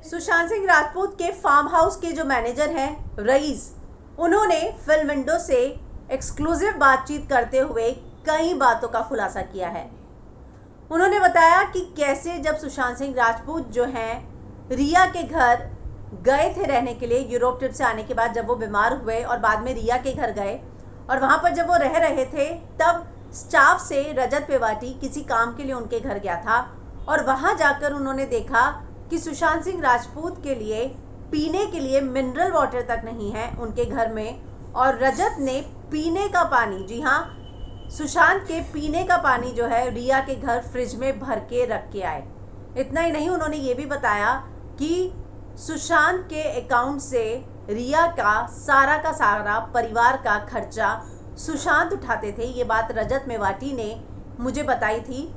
सुशांत सिंह राजपूत के farm house के जो मैनेजर हैं रईस, उन्होंने फिल्म विंडो से एक्सक्लूसिव बातचीत करते हुए कई बातों का खुलासा किया है। उन्होंने बताया कि कैसे जब सुशांत सिंह राजपूत जो हैं रिया के घर गए थे रहने के लिए, यूरोप ट्रिप से आने के बाद जब वो बीमार हुए और बाद में रिया के घर गए और वहाँ पर जब वो रह रहे थे तब स्टाफ से रजत पेवाटी किसी काम के लिए उनके घर गया था और वहाँ जाकर उन्होंने देखा कि सुशांत सिंह राजपूत के लिए पीने के लिए मिनरल वाटर तक नहीं है उनके घर में, और रजत ने पीने का पानी, जी हाँ, सुशांत के पीने का पानी जो है रिया के घर फ्रिज में भर के रख के आए। इतना ही नहीं, उन्होंने ये भी बताया कि सुशांत के अकाउंट से रिया का सारा परिवार का खर्चा सुशांत उठाते थे। ये बात रजत मेवाती ने मुझे बताई थी।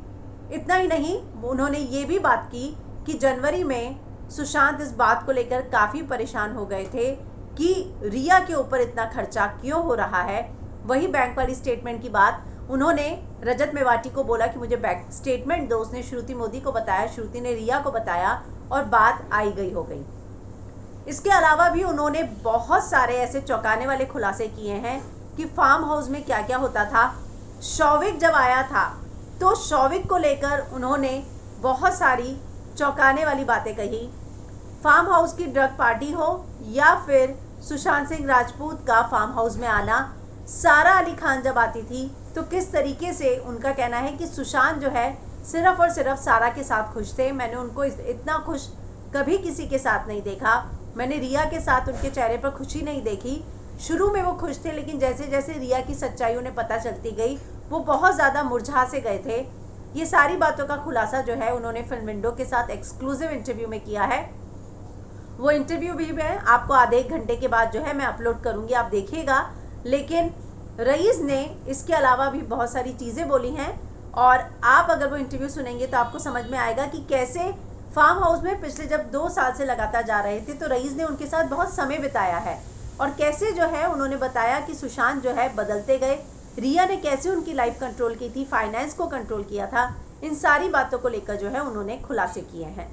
इतना ही नहीं, उन्होंने ये भी बात की कि जनवरी में सुशांत इस बात को लेकर काफ़ी परेशान हो गए थे कि रिया के ऊपर इतना खर्चा क्यों हो रहा है। वही बैंक वाली स्टेटमेंट की बात उन्होंने रजत मेवाती को बोला कि मुझे बैंक स्टेटमेंट दो। उसने श्रुति मोदी को बताया, श्रुति ने रिया को बताया और बात आई गई हो गई। इसके अलावा भी उन्होंने बहुत सारे ऐसे चौंकाने वाले खुलासे किए हैं कि फार्म हाउस में क्या क्या होता था। शौविक जब आया था तो शौविक को लेकर उन्होंने बहुत सारी चौंकाने वाली बातें कही। फार्म हाउस की ड्रग पार्टी हो या फिर सुशांत सिंह राजपूत का फार्म हाउस में आना, सारा अली खान जब आती थी तो किस तरीके से उनका कहना है कि सुशांत जो है सिर्फ और सिर्फ सारा के साथ खुश थे। मैंने उनको इतना खुश कभी किसी के साथ नहीं देखा। मैंने रिया के साथ उनके चेहरे पर खुशी नहीं देखी। शुरू में वो खुश थे, लेकिन जैसे जैसे रिया की सच्चाई उन्हें पता चलती गई वो बहुत ज़्यादा मुरझा से गए थे। ये सारी बातों का खुलासा जो है उन्होंने फिल्म विंडो के साथ एक्सक्लूसिव इंटरव्यू में किया है। वो इंटरव्यू भी मैं आपको आधे एक घंटे के बाद जो है मैं अपलोड करूंगी, आप देखिएगा। लेकिन रईस ने इसके अलावा भी बहुत सारी चीज़ें बोली हैं और आप अगर वो इंटरव्यू सुनेंगे तो आपको समझ में आएगा कि कैसे फार्म हाउस में पिछले जब 2 साल से लगातार जा रहे थे तो रईस ने उनके साथ बहुत समय बिताया है और कैसे जो है उन्होंने बताया कि सुशांत जो है बदलते गए, रिया ने कैसे उनकी लाइफ कंट्रोल की थी, फाइनेंस को कंट्रोल किया था। इन सारी बातों को लेकर जो है उन्होंने खुलासे किए हैं।